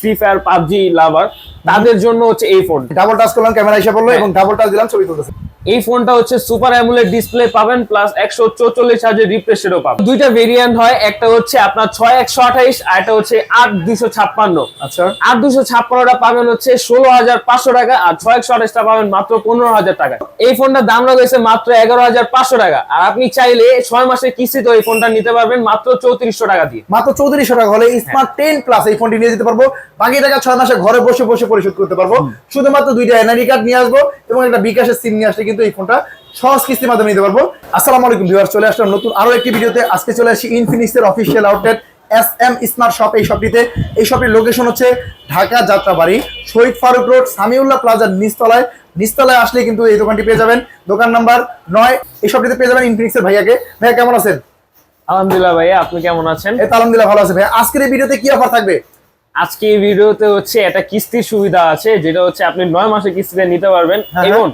Free fire PUBG লাভার তাদের জন্য হচ্ছে এই ফোন। ডাবল টাচ করলাম, ক্যামেরা এসে পড়লো এবং ডাবল টাচ দিলাম, ছবি তুলতেছে। এই ফোনটা হচ্ছে সুপার অ্যামোলেড ডিসপ্লে পাবেন প্লাস 144 হার্জের রিফ্রেশ রেটও পাবেন। দুইটা ভেরিয়েন্ট হয়, একটা হচ্ছে আপনার 6128 আর একটা হচ্ছে 8256। আচ্ছা, 8256টা পাবেন হচ্ছে 16500 টাকা আর 6128টা পাবেন মাত্র 15000 টাকা। এই ফোনটার দাম রয়েছে মাত্র 11500 টাকা আর আপনি চাইলে 6 মাসের কিস্তিতে এই ফোনটা নিতে পারবেন মাত্র 3400 টাকা দিয়ে। মাত্র 3400 টাকা হলে স্মার্ট 10 প্লাস এই ফোনটি নিয়ে যেতে পারবো। বাকি টাকা 6 মাসে ঘরে বসে বসে পরিশোধ করতে পারবো। শুধুমাত্র দুইটা এনআইডি কার্ড নিয়ে আসবো এবং একটা বিকাশের সিম নিয়ে আসলে কিন্তু এই ফোনটা সহজ কিস্তির মাধ্যমে নিতে পারবো। আসসালামু আলাইকুম ভিউয়ার্স, চলে আসলাম নতুন আরো একটি ভিডিওতে। আজকে চলে আসি ইনফিনিক্সের official outlet SM smart shop. এই শপটিতে, এই শপের লোকেশন হচ্ছে ঢাকা যাত্রাবাড়ি শহীদ ফারুক রোড সামিউল্লাহ প্লাজার নিচতলায় আসলে কিন্তু এই দোকানটি পেয়ে যাবেন। দোকান নাম্বার 9। এই শপটিতে পেয়ে যাবেন ইনফিনিক্সের ভাইয়াকে। ভাইয়া কেমন আছেন? আলহামদুলিল্লাহ ভাইয়া, আপনি কেমন আছেন? এই তো আলহামদুলিল্লাহ ভালো আছে। ভাইয়া আজকের এই ভিডিওতে কি অফার থাকবে? আজকে এই ভিডিওতে হচ্ছে একটা কিস্তির সুবিধা আছে, যেটা হচ্ছে আপনি 9 মাসের কিস্তিতে নিতে পারবেন এবং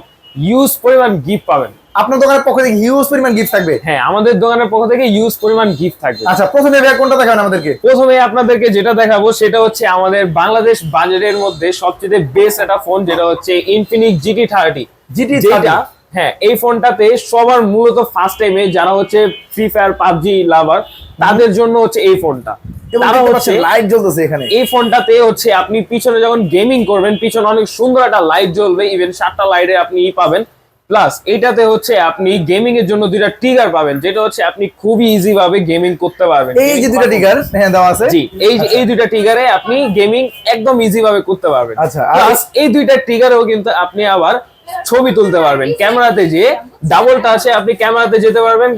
ইউজ পরিমাণ গিফট পাবেন। আপনার দোকানের পক্ষ থেকে হিউজ পরিমাণ গিফট থাকবে? হ্যাঁ, আমাদের দোকানের পক্ষ থেকে ইউজ পরিমাণ গিফট থাকবে। আচ্ছা, প্রথমে ভাইয়া কোনটা দেখাবেন আমাদেরকে? প্রথমে আপনাদেরকে যেটা দেখাবো সেটা হচ্ছে আমাদের বাংলাদেশ বাজেটের মধ্যে সবচেয়ে বেস্ট একটা ফোন, যেটা হচ্ছে ইনফিনিক্স GT30। যেটা হ্যাঁ, এই ফোনটাতে সবার মূলত ফার্স্ট টাইমে যারা হচ্ছে ফ্রি ফায়ার পাবজি লাভার তাদের জন্য হচ্ছে এই ফোনটা। তারা হচ্ছে লাইট জ্বলতেছে এখানে। এই ফোনটাতে হচ্ছে আপনি পিছনে যখন গেমিং করবেন পিছনে অনেক সুন্দর একটা লাইট জ্বলবে, ইভেন 7টা লাইটে আপনি পাবেন। প্লাস এইটাতে হচ্ছে আপনি গেমিং এর জন্য দুইটা ট্রিগার পাবেন, যেটা হচ্ছে আপনি খুবই ইজি ভাবে গেমিং করতে পারবেন। এই যে দুইটা ট্রিগার হ্যাঁ দেওয়া আছে। জি, এই দুইটা ট্রিগারে আপনি গেমিং একদম ইজি ভাবে করতে পারবেন। আচ্ছা, প্লাস এই দুইটা ট্রিগারেও কিন্তু আপনি আবার ছবি তুলতে পারবেন। ক্যামেরাতে যে ডাবলটা আছে আপনি ক্যামেরাতে যেতে পারবেন,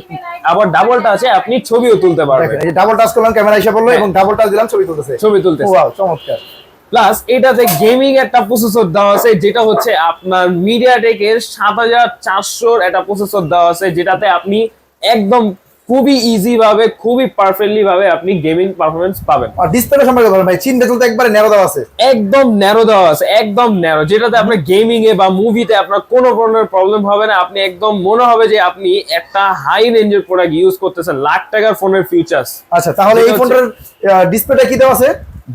আবার ডাবলটা আছে আপনি ছবিও তুলতে পারবেন। এই ডাবল টাচ করলাম, ক্যামেরা এসে পড়লো এবং ডাবল টাচ দিলাম, ছবি তুলতেছে। ওয়াও, চমৎকার। প্লাস এটাতে গেমিং একটা প্রসেসর দেওয়া আছে, যেটা হচ্ছে আপনার মিডিয়াটেকের 7400 একটা প্রসেসর দেওয়া আছে, যেটাতে আপনি একদম খুবই ইজি ভাবে খুবই পারফেক্টলি ভাবে আপনি গেমিং পারফরম্যান্স পাবেন। আর ডিসপ্লে সম্পর্কে বলেন ভাই। চিনতে তুলতে একবারে ন্যারো দেওয়া আছে, একদম ন্যারো দেওয়া আছে, একদম ন্যারো, যেটাতে আপনার গেমিং এ বা মুভিতে আপনার কোনো ধরনের প্রবলেম হবে না। আপনি একদম মনে হবে যে আপনি একটা হাই রেঞ্জের প্রোডাক্ট ইউজ করতেছেন, লাখ টাকার ফোনের ফিচার্স। আচ্ছা, তাহলে এই ফোনটার ডিসপ্লেটা কি দেওয়া আছে?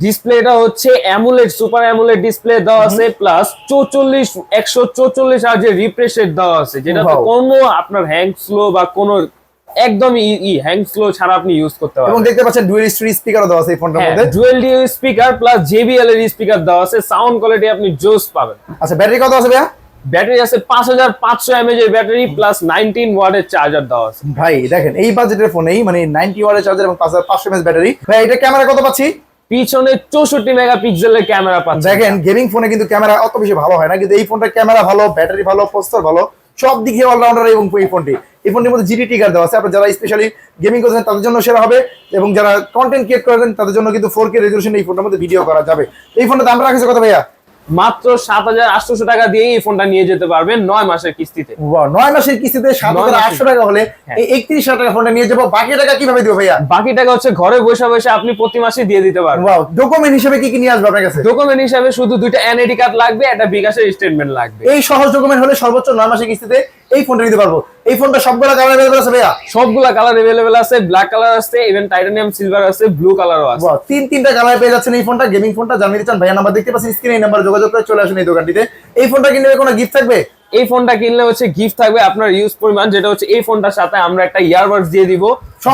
ডিসপ্লেটা হচ্ছে অ্যামোলেড সুপার অ্যামোলেড ডিসপ্লে দেওয়া আছে, প্লাস 144 হার্জের রিফ্রেশ রেট দেওয়া আছে, যেটাতে কোনো আপনার হ্যাং স্লো বা কোনো একদমই হ্যাং স্লো ছাড়া আপনি ইউজ করতে পারবেন। এবং দেখতে পাচ্ছেন ডুয়াল স্টোরেজ স্পিকারও দেওয়া আছে এই ফোনটার মধ্যে। ডুয়াল স্পিকার প্লাস JBL এর স্পিকার দেওয়া আছে, সাউন্ড কোয়ালিটি আপনি জোস পাবেন। আচ্ছা, ব্যাটারি কত আছে ভাইয়া? ব্যাটারি আছে 5500 mAh এর ব্যাটারি প্লাস 19 ওয়াটের চার্জার দেওয়া আছে। ভাই দেখেন এই বাজেটের ফোনেই মানে 90 ওয়াটের চার্জার এবং 5500 mAh ব্যাটারি। ভাই এটা ক্যামেরা কত পাচ্ছি? পিছনে 64 মেগাপিক্সেলের ক্যামেরা পাচ্ছেন। দেখেন গেমিং ফোনে কিন্তু ক্যামেরা অত বেশি ভালো হয় না, কিন্তু এই ফোনটার ক্যামেরা ভালো, ব্যাটারি ভালো, প্রসেসর ভালো, সব দিকে অলরাউন্ডার। এবং এই ফোনটির মধ্যে GT ট্রিগার দেওয়া আছে। আপনারা যারা স্পেশালি গেমিং করছেন তাদের জন্য সেরা হবে এবং যারা কন্টেন্ট ক্রিয়েট করেন তাদের জন্য কিন্তু 4K রেজোলিউশন এই ফোনটার মধ্যে ভিডিও করা যাবে। এই ফোনটার দাম রাখছে কত ভাইয়া? মাত্র 7800 টাকা দিয়ে এই ফোনটা নিয়ে যেতে পারবেন 9 মাসের কিস্তিতে। ওয়াও, 9 মাসের কিস্তিতে 7800 টাকা হলে এই 31,000 টাকা ফোনটা নিয়ে যাব। বাকি টাকা কিভাবে দিব ভাইয়া? বাকি টাকা হচ্ছে ঘরে বসে বসে আপনি প্রতি মাসে দিয়ে দিতে পারবেন। ওয়াও, ডকুমেন্ট হিসেবে কি কি নিয়ে আসবে আপনার কাছে? ডকুমেন্ট হিসেবে শুধু দুইটা এনআইডি কার্ড লাগবে, একটা বিকাশের স্টেটমেন্ট লাগবে। এই সহজ ডকুমেন্ট হলে সর্বোচ্চ 9 মাসের কিস্তিতে এই ফোনটা নিতে পারবো। এই ফোনটা সবগুলা কালার अवेलेबल আছে ভাইয়া? সবগুলা কালার अवेलेबल আছে, ব্ল্যাক কালার আছে, ইভেন টাইটানিয়াম সিলভার আছে, ব্লু কালারও আছে। ওয়াও, তিনটা কালার পেয়ে যাচ্ছেন এই ফোনটা। গেমিং ফোনটা জানিয়ে চান ভাইয়া, নাম্বার দেখতে পাচ্ছেন স্ক্রিনে, এই নাম্বারে যোগাযোগ করে চলে আসুন এই দোকানটিতে। এই ফোনটা কিনলে কোনো গিফট থাকবে? এই ফোনটা কিনলে হচ্ছে গিফট থাকবে আপনার ইউজ পরিমাণ, যেটা হচ্ছে এই ফোনটার সাথে আমরা একটা ইয়ারবাডস দিয়ে দিব,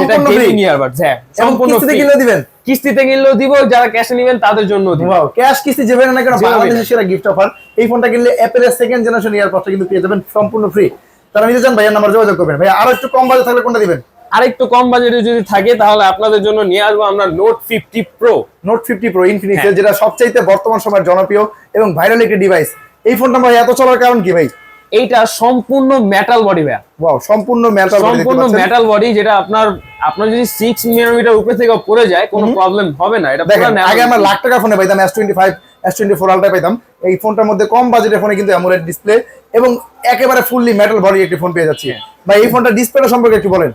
যেটা গেমিং ইয়ারবাডস। হ্যাঁ, সম্পূর্ণ কিস্তিতে কিনলে দিবেন? কিস্তিতে কিনলেও দিব, যারা ক্যাশে নেবেন তাদের জন্য দিব। ওয়াও, ক্যাশ কিস্তি যাবেন না কেন, বাংলাদেশের সেরা গিফট অফার। এই ফোনটা কিনলে অ্যাপলের সেকেন্ড জেনারেশন ইয়ারবাডসটা কিন্তু পেয়ে যাবেন সম্পূর্ণ ফ্রি। তারা নিতে চান ভাইয়া, নাম্বার যোগাযোগ করবেন। ভাইয়া আরো একটু কম বাজেট থাকলে কোনটা দিবেন? আরেকটু কম বাজেটে যদি থাকে তাহলে আপনাদের জন্য নিয়ে আসবো আমরা নোট 50 প্রো। নোট 50 প্রো ইনফিনিক্সের, যেটা সবচাইতে বর্তমান সময়ের জনপ্রিয় এবং ভাইরাল একটি ডিভাইস। এই ফোনটা ভাই এত চলার কারণ কি ভাই? এইটা সম্পূর্ণ মেটাল বডি ভাই। ওয়াও, সম্পূর্ণ মেটাল বডি, যেটা আপনার যদি 6 মিলিমিটার উপরে থেকে পড়ে যায় কোনো প্রবলেম হবে না। এটা দেখেন আগে আমরা লাখ টাকা ফোনে পাইতাম S25 S24 আলট্রা পাইতাম। এই ফোনটার মধ্যে কম বাজেটের ফোনে কিন্তু অ্যামোলেড ডিসপ্লে এবং একেবারে ফুললি মেটাল বডি একটি ফোন পেয়ে যাচ্ছি। ভাই এই ফোনটা ডিসপ্লেটা সম্পর্কে একটু বলেন।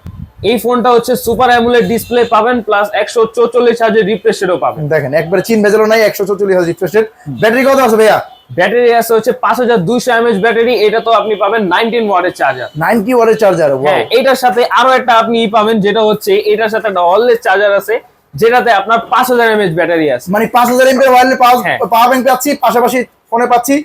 এই ফোনটা হচ্ছে সুপার অ্যামোলেড ডিসপ্লে পাবেন প্লাস 144 হার্জের রিফ্রেশ রেটও পাবেন। দেখেন একবারে চিন ভেজালো নাই, 144 হার্জ রিফ্রেশ রেট। ব্যাটারি কত আছে ভাইয়া? ব্যাটারি আছে হচ্ছে 5200 mAh ব্যাটারি। এটা তো আপনি পাবেন 19 ওয়াটের চার্জার। 90 ওয়াটের চার্জার। হ্যাঁ, এটার সাথে আরো একটা আপনি পাবেন, যেটা হচ্ছে এটার সাথে একটা ওয়্যারলেস চার্জার আছে, যেটাতে আপনার 5000 mAh ব্যাটারি আছে। মানে 5000 mAh ওয়্যারলেস হ্যাঁ। পাওয়ার ব্যাংক পাচ্ছি, পাশাপাশি ফোনে পাচ্ছি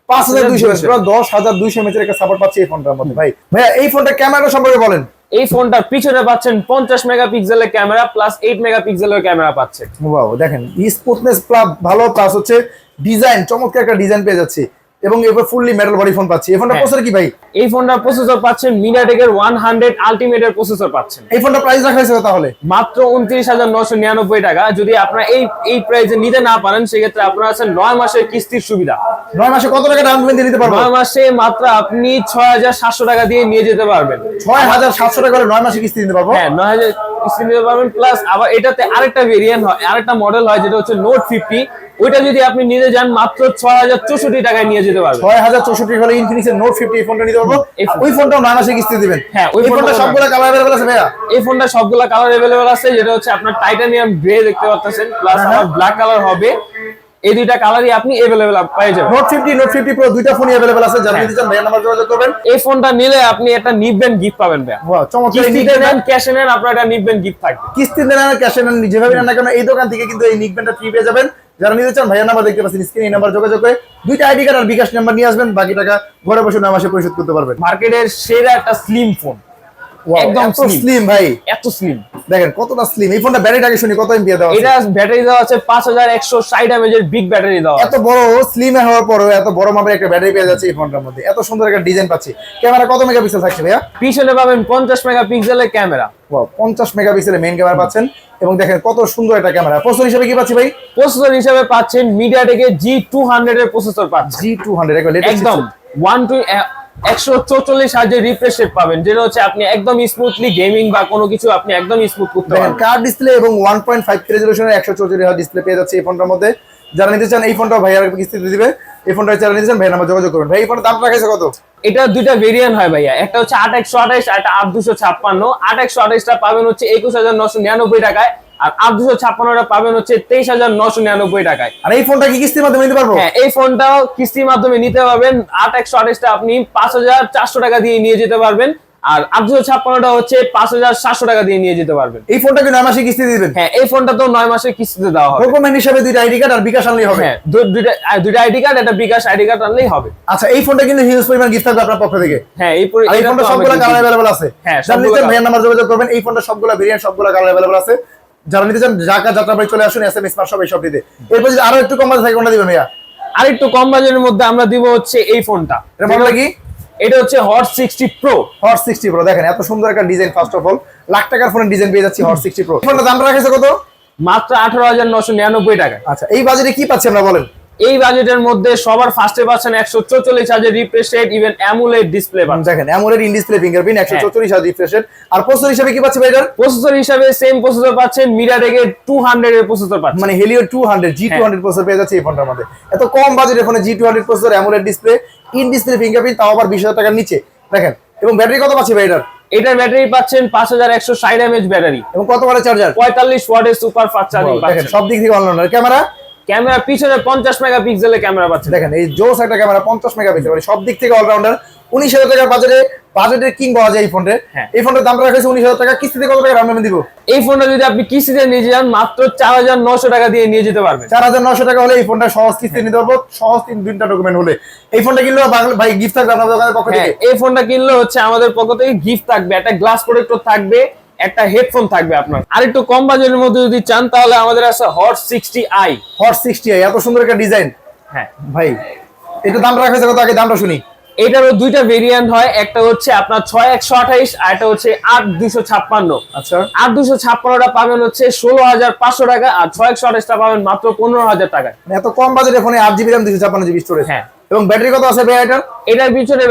5200 mAh, পুরো 10200 mAh এর একটা সাপোর্ট পাচ্ছি এই ফোনটার মধ্যে। ভাইয়া এই ফোনটা ক্যামেরা সম্পর্কে বলেন। এই ফোনটার পিছনে পাচ্ছেন 50 মেগাপিক্সেলের ক্যামেরা প্লাস 8 মেগাপিক্সেলের ক্যামেরা পাচ্ছেন। ওয়াও, দেখেন স্মুথনেস ভালো, প্লাস হচ্ছে ডিজাইন, চমৎকার একটা ডিজাইন পেয়ে যাচ্ছে এবং এরপর ফুললি মেটাল বডি ফোন পাচ্ছি। এই ফোনটা প্রসেসর কি ভাই? এই ফোনটার প্রসেসর পাচ্ছেন মিডিয়াটেকের 100 আলটিমেটের প্রসেসর পাচ্ছেন। এই ফোনটা প্রাইস রাখা হয়েছে তাহলে মাত্র 29,999 টাকা। যদি আপনারা এই প্রাইসে নিতে না পারেন সেক্ষেত্রে আপনারা আছেন 9 মাসের কিস্তির সুবিধা। 9 মাসে কত টাকা ডাউন পেমেন্ট দিতে পারবো? 9 মাসে মাত্র আপনি 6,700 টাকা দিয়ে নিয়ে যেতে পারবেন। 6,700 টাকা করে 9 মাসে কিস্তি দিতে পারবো? হ্যাঁ, 9,000 কিস্তি নিতে পারবেন। প্লাস আবার এটাতে আরেকটা ভেরিয়েন্ট হয়, আরেকটা মডেল হয় যেটা হচ্ছে নোট 50। ওইটা যদি আপনি নিতে যান মাত্র 6,064 টাকায় নিয়ে যেতে পারবেন। 6,064 হলে ইনফিনিক্স এর নোট 50 এই ফোনটা নিতে পারবো। ওই ফোনটাও 9 মাসে কিস্তি দিবেন? হ্যাঁ, ওই ফোনটা সবগুলো কালার अवेलेबल আছে ভাইয়া? এই ফোনটা সবগুলা কালার अवेलेबल আছে, যেটা হচ্ছে আপনার টাইটানিয়াম গ্রে দেখতে পাচ্ছেন, প্লাস আমার ব্ল্যাক কালার হবে। এই দুইটা কালারই আপনি अवेलेबल পেয়ে যাবেন। নোট 50 প্রো দুইটা ফোনই अवेलेबल আছে, যারা নিতে চান ভাইয়া নাম্বার যোগাযোগ করবেন। এই ফোনটা নিলে আপনি একটা নিবেন গিফট পাবেন ভাই। ওয়াও, চমৎকার। কিস্তিতে নেন, ক্যাশে নেন, আপনার একটা নিবেন গিফট থাকবে। কিস্তি দেন আর ক্যাশে নেন, যেভাবে নেন না কেন এই দোকান থেকে কিন্তু এই নিকবেনটা ফ্রি পেয়ে যাবেন। যারা নিতে চান ভাইয়া নাম্বার দেখতে পাচ্ছেন স্ক্রিনে, এই নাম্বার যোগাযোগ করে দুইটা আইডি কার্ড আর বিকাশ নাম্বার নিয়ে আসবেন, বাকি টাকা ঘরে বসে 9 মাসে পরিশোধ করতে পারবেন। মার্কেটের সেরা একটা স্লিম ফোন, একদম স্লিম ভাই, এত স্লিম। দেখেন কতটা স্লিম। এই ফোনটা ব্যাটারিটাকে শুনি কত এমপি দেওয়া আছে? এটা ব্যাটারি দেওয়া আছে 5160 mAh এর বিগ ব্যাটারি দেওয়া এত বড় স্লিম হওয়ার পরেও এত বড় মাপের একটা ব্যাটারি পেয়ে যাচ্ছে এই ফোনটার মধ্যে। এত সুন্দর একটা ডিজাইন পাচ্ছি। ক্যামেরা কত মেগাপিক্সেল থাকছে ভাইয়া? পিছনে পাবেন 50 মেগাপিক্সেলের ক্যামেরা। ওয়াও, 50 মেগাপিক্সেলের মেইন ক্যামেরা পাচ্ছেন এবং দেখেন কত সুন্দর একটা ক্যামেরা। প্রসেসর হিসেবে কি পাচ্ছি ভাই? প্রসেসর হিসেবে পাচ্ছেন মিডিয়াটেকের G200 এর প্রসেসর পাচ্ছেন। G200 একদম 144 হার্জের রিফ্রেশ রেট পাবেন, যেটা হচ্ছে আপনি একদম স্মুথলি গেমিং বা কোনো কিছু আপনি একদম স্মুথ করতে দেখেন পারবেন। কার্ভ ডিসপ্লে এবং 1.5 রেজোলিউশনের 144 হার্জ ডিসপ্লে পেয়ে যাচ্ছে এই ফোনটার মধ্যে। যারা নিতে চান এই ফোনটা ভাইয়ার কিস্তিতে দিবে। এই ফোনটা যারা নিতে চান ভাইয়ার নাম্বার যোগাযোগ করবেন। ভাই এই ফোনটার দাম রাখা কত? এটা দুইটা ভেরিয়েন্ট হয় ভাইয়া, একটা হচ্ছে 8128 আর একটা 8256। 8128টা পাবেন হচ্ছে 21999 টাকায়, আর 8256টা পাবেন হচ্ছে 23999 টাকায়। আর এই ফোনটা কি কিস্তির মাধ্যমে নিতে পারবো? হ্যাঁ, এই ফোনটাও কিস্তির মাধ্যমে নিতে পারবেন। 8128টা আপনি 5400 টাকা দিয়ে নিয়ে যেতে পারবেন, আর 8256টা হচ্ছে 5700 টাকা দিয়ে নিয়ে যেতে পারবেন। এই ফোনটা কি 9 মাসে কিস্তি দিবেন? হ্যাঁ, এই ফোনটা তো 9 মাসের কিস্তিতে দেওয়া হবে। ডকুমেন্ট হিসেবে দুইটা আইডি কার্ড আর বিকাশ আনলেই হবে। হ্যাঁ, দুইটা আইডি কার্ড, একটা বিকাশ আইডি কার্ড আনলেই হবে। আচ্ছা, এই ফোনটা কিন্তু হিউজ পরিমাণ গিফট থাকবে আপনার পক্ষ থেকে। হ্যাঁ, এই ফোনটা সবগুলো কালার अवेलेबल আছে। হ্যাঁ, যারা নিতে চান ভাইয়ার নাম্বার যোগাযোগ করবেন। এই ফোনটা সবগুলো ভেরিয়েন্ট সবগুলো কালার अवेलेबल আছে। যারা নিতে চান ঢাকা যাত্রাবাড়ি চলে আসুন এসএম স্মার্ট শপ এই শপটিতে। এরপর যদি আরো একটু কম বাজেট থাকে কোনটা দিবেন ভাইয়া? আর একটু কম বাজেটের মধ্যে আমরা দিব হচ্ছে এই ফোনটা। এর মডেল কি? এটা হচ্ছে হট 60 প্রো। হট 60 প্রো, দেখেন এত সুন্দর একটা design. First of all lakh টাকার ফোনের ডিজাইন পেয়ে যাচ্ছি হট 60 প্রো। ফোনটার দাম রাখা আছে কত? মাত্র 18,999 টাকা। আচ্ছা, এই বাজেটে কি পাচ্ছি আমরা বলেন? এই বাজেটের মধ্যে সবার ফার্স্টে পাচ্ছেন 144 হার্জের refresh rate, even AMOLED display পাচ্ছেন। দেখেন AMOLED in display fingerprint 144 hertz refresh rate. আর প্রসেসর হিসেবে কি পাচ্ছি ভাই এটার? প্রসেসর হিসেবে সেম প্রসেসর পাচ্ছেন, মিডিয়াটেকের 200 এর প্রসেসর পাচ্ছেন। মানে হেলিও 200 G200 প্রসেসর পেয়ে যাচ্ছে এই ফোনটার মধ্যে। এত কম বাজেটের ফোনে G200 processor, AMOLED display, in display fingerprint, তাও আবার 20,000 টাকার নিচে। দেখেন, এবং ব্যাটারি কত পাচ্ছি ভাই এটার? এটার ব্যাটারি পাচ্ছেন 5160 mAh ব্যাটারি এবং কত ওয়াটের চার্জার? 45 ওয়াটের সুপার ফাস্ট চার্জিং দেখেন পাচ্ছেন। সব দিক থেকে অলরাউন্ডার। ক্যামেরা ক্যামেরা পিছনে 50 মেগাপিক্সেলের ক্যামেরা পাচ্ছেন। দেখেন এই জোস একটা ক্যামেরা, 50 মেগাপিক্সেল, মানে সব দিক থেকে অলরাউন্ডার। 19,000 টাকার বাজেটের কিং পাওয়া যায় এই ফোনটা। হ্যাঁ। এই ফোনটার দাম রাখা আছে 19,000 টাকা। কিস্তিতে কত টাকা ডাউন পেমেন্ট দিব? এই ফোনটা যদি আপনি কিস্তিতে নিয়ে যান মাত্র 4900 টাকা দিয়ে নিয়ে যেতে পারবেন। 4,900 টাকা হলে এই ফোনটা সহজ কিস্তি নিতে পারবো, সহজ 3টা ডকুমেন্ট হলে। এই ফোনটা কিনলে ভাই গিফট থাকবে আপনাদের দোকানের পক্ষ হ্যাঁ, থেকে। এই ফোনটা কিনলে হচ্ছে আমাদের পক্ষ থেকে গিফট থাকবে, একটা গ্লাস প্রোটেক্টর থাকবে, একটা হেডফোন থাকবে আপনার। আর একটু কম বাজেটের মধ্যে যদি চান তাহলে আমাদের আছে হট 60i। হট 60i, এত সুন্দর একটা ডিজাইন। হ্যাঁ ভাই এটা দাম রাখা আছে কত? আগে দামটা শুনি। এটারও দুইটা ভেরিয়েন্ট হয়, একটা হচ্ছে আপনার 6128 আর একটা হচ্ছে 8256। আচ্ছা, 8256টা পাবেন হচ্ছে 16,500 টাকা, আর 6128টা পাবেন মাত্র 15,000 টাকায়। মানে এত কম বাজেটের ফোনে 8GB RAM 256GB স্টোরেজ। হ্যাঁ, এবং ব্যাটারি কত আছে ভাই এটার? এটার পিছনে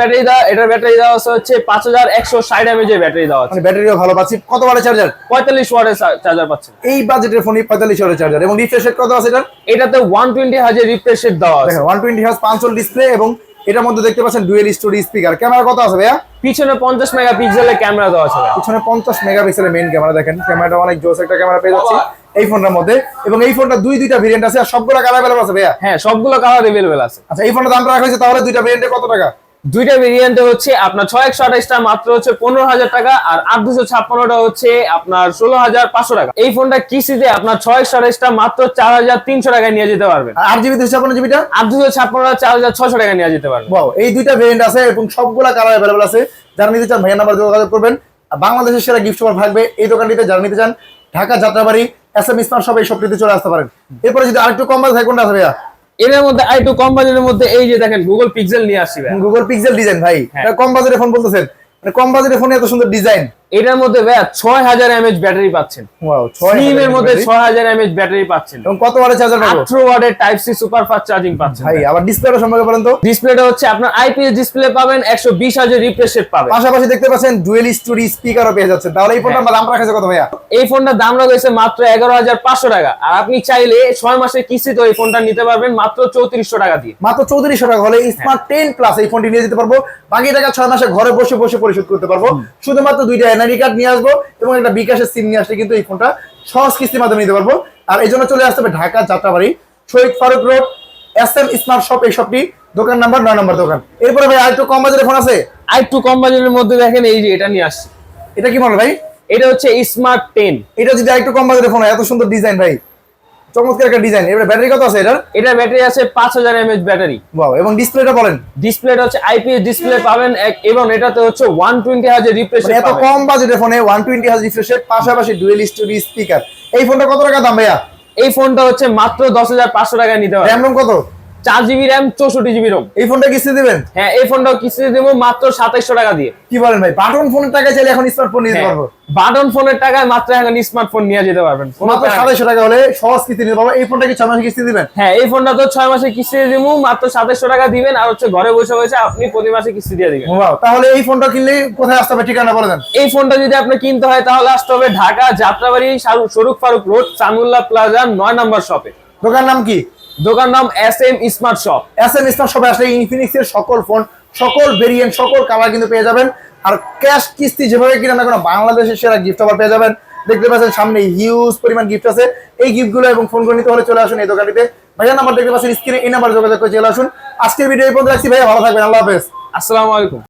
এটার ব্যাটারি দেওয়া আছে হচ্ছে 5160 mAh এর ব্যাটারি দেওয়া আছে। মানে ব্যাটারিও ভালো পাচ্ছি। কত ওয়াটের চার্জার? 45 ওয়াটের চার্জার পাচ্ছেন। এই বাজেটের ফোনে 45 ওয়াটের চার্জার। এবং রিফ্রেশ রেট কত আছে এটার? এটাতে 120 হার্জের রিফ্রেশ রেট দেওয়া আছে। দেখেন 120 হার্জ পাঁচল ডিসপ্লে, এবং এটার মধ্যে দেখতে পাচ্ছেন ডুয়েল স্টোরি স্পিকার। ক্যামেরা কত আছে ভাইয়া? পিছনে 50 মেগাপিক্সেলের ক্যামেরা দেওয়া আছে। পিছনে 50 মেগাপিক্সেলের মেইন ক্যামেরা। দেখেন ক্যামেরাটা অনেক জোস একটা ক্যামেরা পেয়ে যাচ্ছি এই ফোনটার মধ্যে। এবং এই ফোনটা দুইটা ভেরিয়েন্ট আছে, আর সবগুলো কালার अवेलेबल আছে ভাইয়া। হ্যাঁ, সবগুলো কালার अवेलेबल আছে। আচ্ছা, এই ফোনটার দাম রাখা হয়েছে তাহলে দুইটা ভেরিয়েন্টে কত টাকা? দুইটা ভেরিয়েন্টে হচ্ছে আপনার 6128টা মাত্র হচ্ছে 15,000 টাকা, আর 8256টা হচ্ছে আপনার 16,500 টাকা। এই ফোনটা কিস্তিতে আপনার 6128টা মাত্র 4,300 টাকায় নিয়ে যেতে পারবেন। আর জিবি 256 জিবিটা 8256টা 4,600 টাকা নিয়ে যেতে পারবেন। ওয়াও, এই দুইটা ভেরিয়েন্ট আছে এবং সবগুলা কালার अवेलेबल আছে। যারা নিতে চান ভাইয়া নাম্বার যোগাযোগ করবেন। আর বাংলাদেশের সেরা গিফট অফার থাকবে এই দোকানটিতে। যারা নিতে চান Dhaka Jatrabari SM smart shop এই শপটিতে চলে আসতে পারেন। এরপরে যদি আরেকটু কম বাজে থাকে কোনটা আছে ভাইয়া? এর মধ্যে আরেকটু কম বাজেটের মধ্যে এই যে দেখেন গুগল পিক্সেল নিয়ে আসছি ভাই। গুগল পিক্সেল ডিজাইন ভাই, এটা কম বাজেটের ফোন বলতেছেন, মানে কম বাজেটের ফোনে এত সুন্দর ডিজাইন। এটার মধ্যে ভাই 6000 mAh ব্যাটারি পাচ্ছেন। ওয়াও, স্লিম এর মধ্যে 6000 mAh ব্যাটারি পাচ্ছেন এবং কত ওয়াটের চার্জার পাবো? 18 ওয়াটের type C super fast charging পাচ্ছেন ভাই। আবার ডিসপ্লেটা সম্পর্কে বলেন তো। ডিসপ্লেটা হচ্ছে আপনার আইপিএস ডিসপ্লে পাবেন, 120 হার্জ রিফ্রেশ রেট পাবেন। পাশাপাশি দেখতে পাচ্ছেন ডুয়েল স্টোরি স্পিকারও পেয়ে যাচ্ছেন। তাহলে এই ফোনটার দাম রাখা কত ভাইয়া? এই ফোনটার দাম রাখা মাত্র 11,500 টাকা, আর আপনি চাইলে 6 মাসের কিস্তিতে এই ফোনটা নিতে পারবেন মাত্র 3400 টাকা দিয়ে। মাত্র 3400 টাকা হলে স্মার্ট 10 প্লাস এই ফোনটি নিয়ে যেতে পারবো। বাকি টাকা 6 মাসে ঘরে বসে বসে পরিশোধ করতে পারবো। শুধুমাত্র দুইটা এনআইডি কার্ড নিয়ে আসবো এবং একটা বিকাশের সিম নিয়ে আসলে কিন্তু এই ফোনটা সহজ কিস্তির মাধ্যমে নিতে পারবো। আর এই জন্য চলে আসতে হবে Dhaka Jatrabari Shahid Faruk road SM smart shop এই শপটি, দোকান নাম্বার 9 নম্বর দোকান। এরপরে ভাই আরেকটু কম বাজেটের ফোন আছে। আর একটু কম বাজেটের মধ্যে দেখেন এই যে এটা নিয়ে আসছি। এটা কি মডেল ভাই? এটা হচ্ছে স্মার্ট 10। এটা যদি আরেকটু কম বাজেটের ফোন হয়, এত সুন্দর ডিজাইন ভাই, চমৎকার একটা ডিজাইন। এবারে ব্যাটারি কত আছে এটার? এটা ব্যাটারি আছে 5000 mAh ব্যাটারি। ওয়াও, এবং ডিসপ্লেটা বলেন। ডিসপ্লেটা হচ্ছে আইপিএস ডিসপ্লে পাবেন এবং এটাতে হচ্ছে 120 হার্জ রিফ্রেশ মানে রেট এত পাবেন। কম বাজেটের ফোনে 120 হার্জ রিফ্রেশের পাশাপাশি ডুয়েল স্টোরি স্পিকার। এই ফোনটা কত টাকা দাম ভাইয়া? এই ফোনটা হচ্ছে মাত্র 10,500 টাকায় নিতে পারবেন। র‍্যাম রম কত? 4GB RAM 64GB ROM। এই ফোনটা কিস্তি দিবেন? হ্যাঁ, এই ফোনটাও কিস্তিতে দেবো মাত্র 2700 টাকা দিয়ে। কি বলেন ভাই, বাটন ফোনের টাকায় চাইলে এখন স্মার্টফোন নিতে পারবো। বাটন ফোনের টাকায় মাত্র এখন স্মার্টফোন নিয়ে যেতে পারবেন। মাত্র 2700 টাকা হলে সহজ কিস্তি নিতে পারবো। এই ফোনটা কি 6 মাসে কিস্তি দিবেন? হ্যাঁ, এই ফোনটা তো 6 মাসে কিস্তি দিয়ে দেবো, মাত্র 2700 টাকা দিবেন, আর হচ্ছে ঘরে বসে বসে আপনি প্রতি মাসে কিস্তি দিয়ে দিবেন। ওয়াও, তাহলে এই ফোনটা কিনলে কোথায় আসতে হবে, ঠিকানা বলে দেন। এই ফোনটা যদি আপনি কিনতে হয় তাহলে আসতে হবে ঢাকা যাত্রাবাড়ি শরীফ ফারুক রোড সামিউল্লাহ প্লাজা 9 নম্বর শপে। দোকান নাম কি? দোকান নাম SM smart shop. SM smart শপে আসলে ইনফিনিক্স এর সকল ফোন, সকল ভেরিয়েন্ট, সকল কালার কিন্তু পেয়ে যাবেন। আর ক্যাশ কিস্তি যেভাবে কিনা না কোনো বাংলাদেশের সেরা গিফট অফার পেয়ে যাবেন। দেখতে পাচ্ছেন সামনে হিউজ পরিমাণ গিফট আছে। এই গিফটগুলো এবং ফোনগুলো নিতে হলে চলে আসুন এই দোকানটিতে। ভাইয়া নাম্বার দেখতে পাচ্ছেন স্ক্রিনে, এই নাম্বার যোগাযোগ করে চলে আসুন। আজকের ভিডিও এই পর্যন্ত রাখছি ভাইয়া, ভালো থাকবেন, আল্লাহ হাফেজ। আসসালামু আলাইকুম।